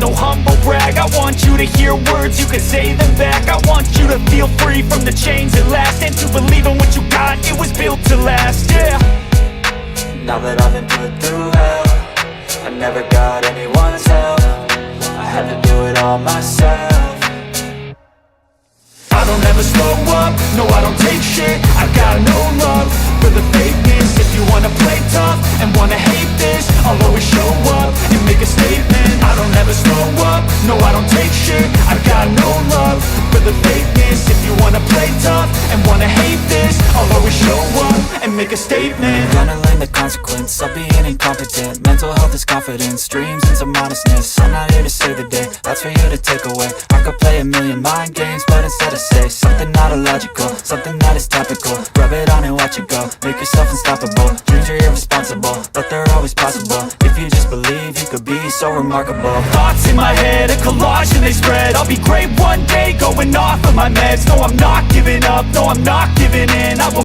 no humble brag. I want you to hear words, you can say them back. I want you to feel free from the chains at last, and to believe in what you got, it was built to last, yeah. Now that I've been put through hell, I never got anyone's help, I had to do it all myself. I don't ever slow up, no I don't take shit. I got no love for the fakeness. If you wanna play tough and wanna hate this, I'll always show up and make a statement. I don't ever slow up, no I don't take shit. I got no love for the fakeness. If you wanna play tough and wanna hate this, I'll always show up and make a statement. I'm gonna learn the consequence of being incompetent. Mental health is confidence, dreams and some modestness. I'm not here to save the day, that's for you to take away. I could play a million mind games, but instead I say something not illogical, something that is topical. Rub it on and watch it go, make yourself unstoppable. Dreams are irresponsible, but they're always possible. If you just believe, you could be so remarkable. Thoughts in my head, a collage and they spread. I'll be great one day, going off of my meds. No, I'm not giving up, no, I'm not giving in. I will